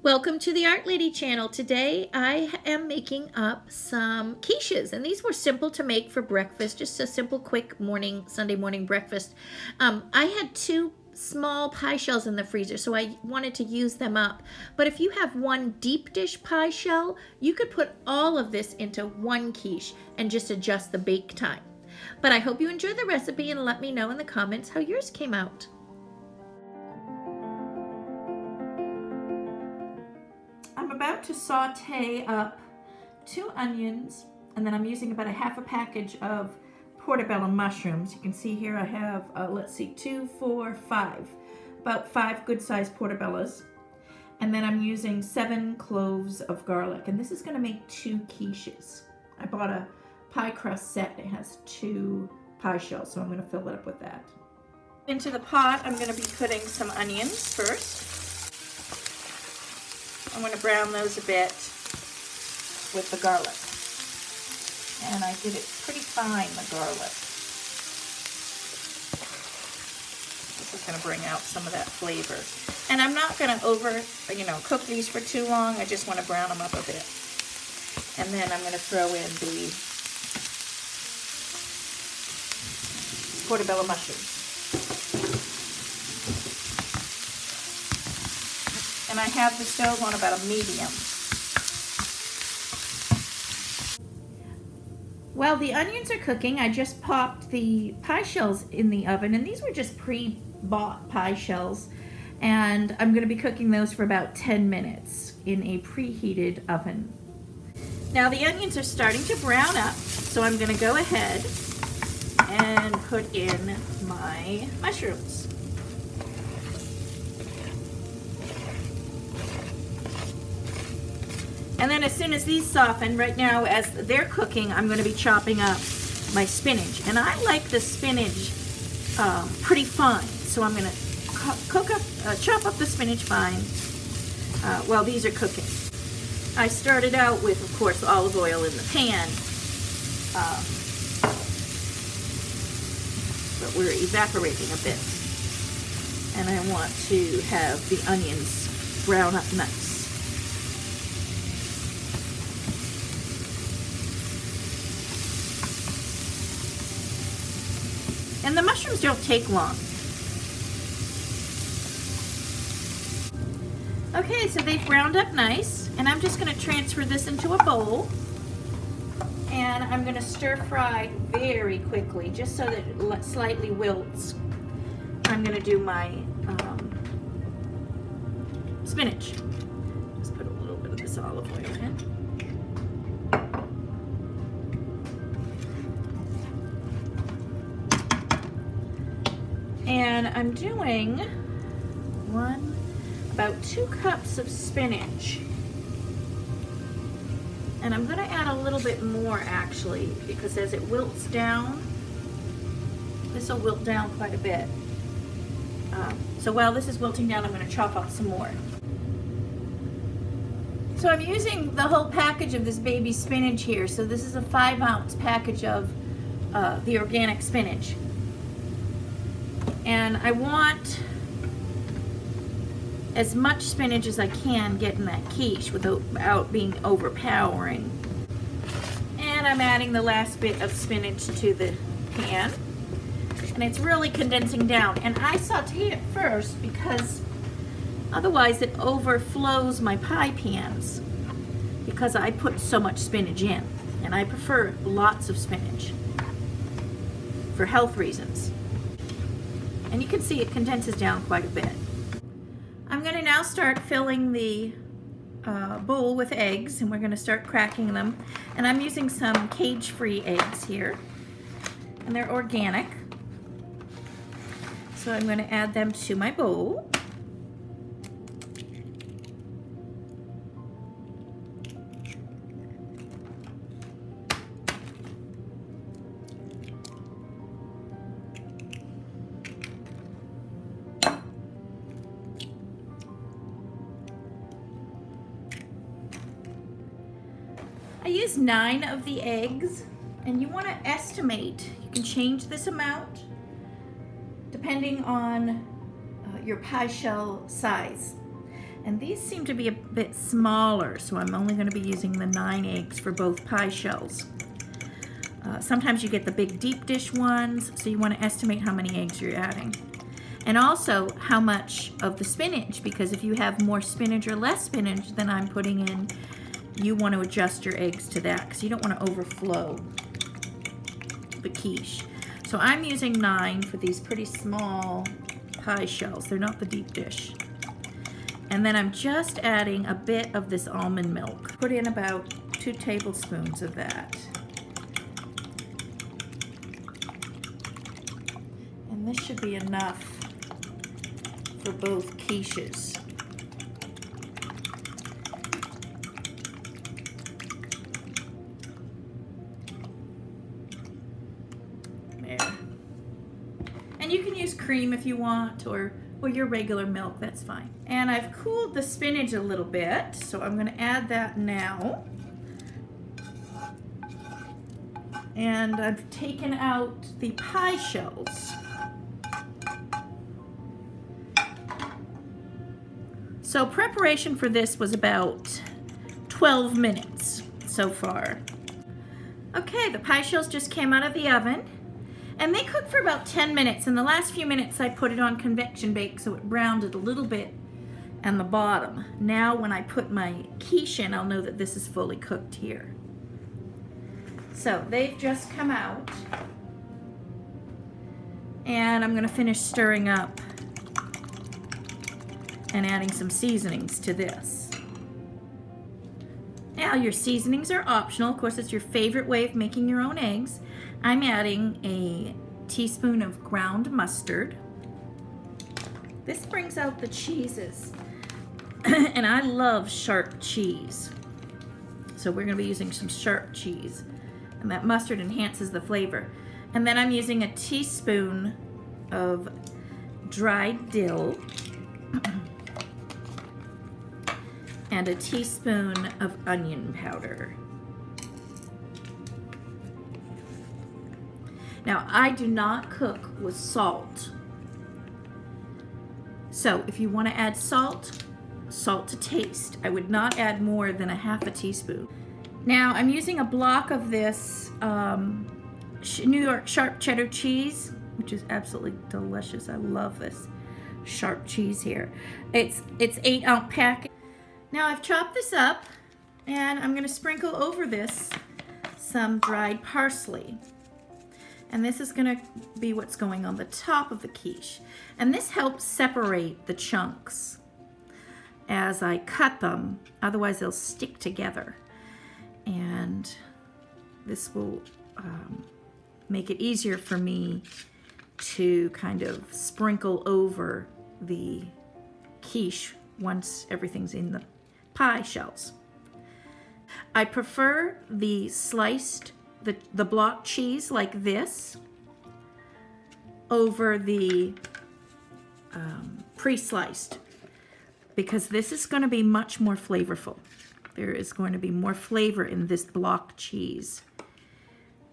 Welcome to the Art Lady channel. Today I am making up some quiches, and these were simple to make for breakfast, just a simple quick morning, Sunday morning breakfast. I had two small pie shells in the freezer, so I wanted to use them up. But if you have one deep dish pie shell, you could put all of this into one quiche and just adjust the bake time. But I hope you enjoy the recipe and let me know in the comments how yours came out. I'm about to saute up 2 onions, and then I'm using about a half a package of portobello mushrooms. You can see here I have, let's see, 2, 4, 5, about 5 good-sized portobellos. And then I'm using 7 cloves of garlic, and this is gonna make 2 quiches. I bought a pie crust set. It has 2 pie shells, so I'm gonna fill it up with that. Into the pot, I'm gonna be putting some onions first. I'm going to brown those a bit with the garlic. And I did it pretty fine, the garlic. This is going to bring out some of that flavor. And I'm not going to cook these for too long. I just want to brown them up a bit. And then I'm going to throw in the portobello mushrooms. And I have the stove on about a medium. While the onions are cooking, I just popped the pie shells in the oven, and these were just pre-bought pie shells. And I'm going to be cooking those for about 10 minutes in a preheated oven. Now the onions are starting to brown up, so I'm going to go ahead and put in my mushrooms. And then as soon as these soften, right now as they're cooking, I'm going to be chopping up my spinach. And I like the spinach pretty fine, so I'm going to chop up the spinach fine while these are cooking. I started out with, of course, olive oil in the pan, but we're evaporating a bit. And I want to have the onions brown up nice. And the mushrooms don't take long. Okay, so they've browned up nice, and I'm just going to transfer this into a bowl. And I'm going to stir fry very quickly, just so that it slightly wilts. I'm going to do my spinach. Just put a little bit of this olive oil in. And I'm doing about 2 cups of spinach. And I'm going to add a little bit more actually, because as it wilts down, this will wilt down quite a bit. So while this is wilting down, I'm going to chop up some more. So I'm using the whole package of this baby spinach here. So this is a 5-ounce package of the organic spinach. And I want as much spinach as I can get in that quiche without being overpowering. And I'm adding the last bit of spinach to the pan. And it's really condensing down. And I saute it first because otherwise it overflows my pie pans because I put so much spinach in. And I prefer lots of spinach for health reasons. And you can see it condenses down quite a bit. I'm going to now start filling the bowl with eggs, and we're going to start cracking them. And I'm using some cage-free eggs here, and they're organic. So I'm going to add them to my bowl. I used 9 of the eggs, and you want to estimate. You can change this amount depending on your pie shell size. And these seem to be a bit smaller, so I'm only going to be using the 9 eggs for both pie shells. Sometimes you get the big deep dish ones, so you want to estimate how many eggs you're adding. And also how much of the spinach, because if you have more spinach or less spinach than I'm putting in, you want to adjust your eggs to that because you don't want to overflow the quiche. So I'm using 9 for these pretty small pie shells. They're not the deep dish. And then I'm just adding a bit of this almond milk. Put in about 2 tablespoons of that. And this should be enough for both quiches. There. And you can use cream if you want, or your regular milk, that's fine. And I've cooled the spinach a little bit, so I'm going to add that now. And I've taken out the pie shells. So preparation for this was about 12 minutes so far. Okay, the pie shells just came out of the oven. And they cooked for about 10 minutes. In the last few minutes, I put it on convection bake so it browned it a little bit on the bottom. Now, when I put my quiche in, I'll know that this is fully cooked here. So they've just come out. And I'm gonna finish stirring up and adding some seasonings to this. Now, your seasonings are optional. Of course, it's your favorite way of making your own eggs. I'm adding a teaspoon of ground mustard. This brings out the cheeses. And I love sharp cheese. So we're going to be using some sharp cheese. And that mustard enhances the flavor. And then I'm using a teaspoon of dried dill. And a teaspoon of onion powder. Now, I do not cook with salt. So if you want to add salt, salt to taste. I would not add more than a half a teaspoon. Now, I'm using a block of this New York sharp cheddar cheese, which is absolutely delicious. I love this sharp cheese here. It's 8-ounce pack. Now I've chopped this up, and I'm going to sprinkle over this some dried parsley. And this is going to be what's going on the top of the quiche. And this helps separate the chunks as I cut them, otherwise they'll stick together. And this will make it easier for me to kind of sprinkle over the quiche once everything's in the pie shells. I prefer the sliced, the block cheese like this over the pre-sliced, because this is going to be much more flavorful. There is going to be more flavor in this block cheese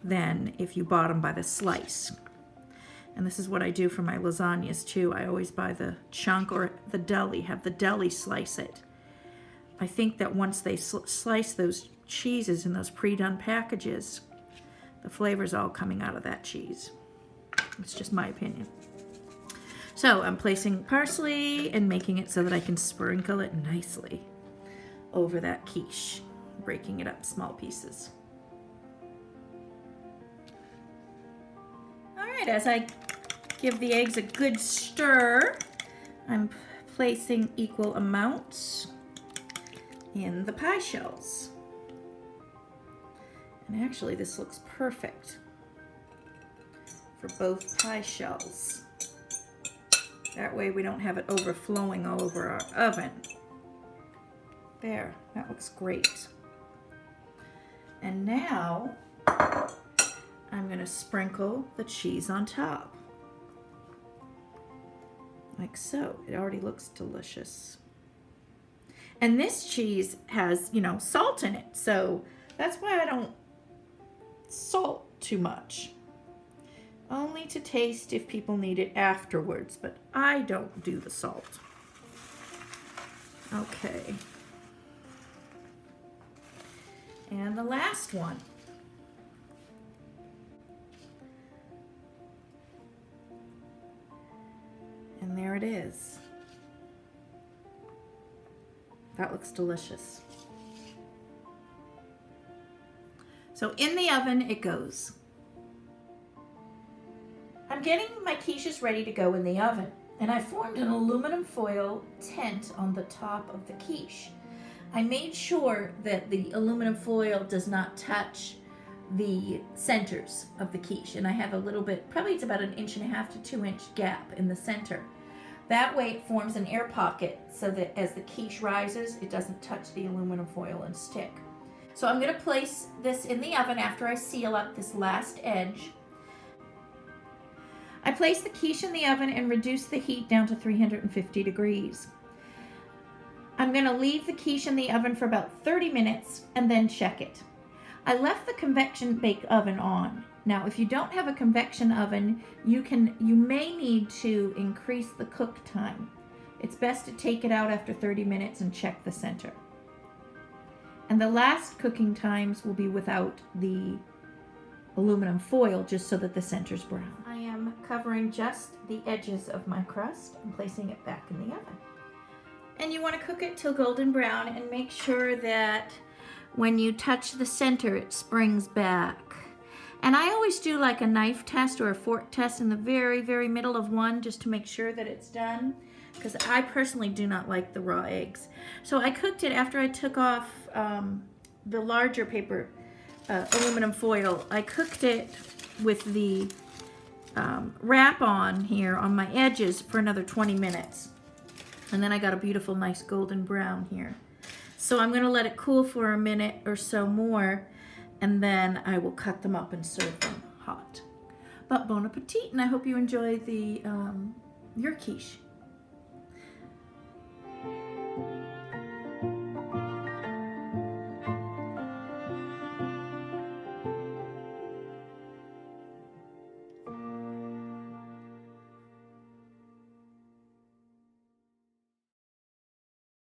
than if you bought them by the slice. And this is what I do for my lasagnas too. I always buy the chunk, or the deli, have the deli slice it. I think that once they slice those cheeses in those pre-done packages, the flavor's all coming out of that cheese. It's just my opinion. So I'm placing parsley and making it so that I can sprinkle it nicely over that quiche, breaking it up small pieces. All right, as I give the eggs a good stir, I'm placing equal amounts in the pie shells. And actually, this looks perfect for both pie shells. That way we don't have it overflowing all over our oven. There, that looks great. And now I'm going to sprinkle the cheese on top. Like so. It already looks delicious. And this cheese has, salt in it. So that's why I don't salt too much. Only to taste if people need it afterwards, but I don't do the salt. Okay. And the last one. And there it is. That looks delicious. So in the oven it goes. I'm getting my quiches ready to go in the oven, and I formed an aluminum foil tent on the top of the quiche. I made sure that the aluminum foil does not touch the centers of the quiche, and I have a little bit, probably it's about 1.5 to 2 inch gap in the center. That way it forms an air pocket so that as the quiche rises, it doesn't touch the aluminum foil and stick. So I'm going to place this in the oven after I seal up this last edge. I place the quiche in the oven and reduce the heat down to 350 degrees. I'm going to leave the quiche in the oven for about 30 minutes and then check it. I left the convection bake oven on. Now, if you don't have a convection oven, you may need to increase the cook time. It's best to take it out after 30 minutes and check the center. And the last cooking times will be without the aluminum foil, just so that the center's brown. I am covering just the edges of my crust and placing it back in the oven. And you want to cook it till golden brown and make sure that when you touch the center, it springs back. And I always do like a knife test or a fork test in the very, very middle of one, just to make sure that it's done, because I personally do not like the raw eggs. So I cooked it after I took off the larger paper aluminum foil. I cooked it with the wrap on here on my edges for another 20 minutes. And then I got a beautiful, nice golden brown here. So I'm going to let it cool for a minute or so more, and then I will cut them up and serve them hot. But bon appetit, and I hope you enjoy your quiche.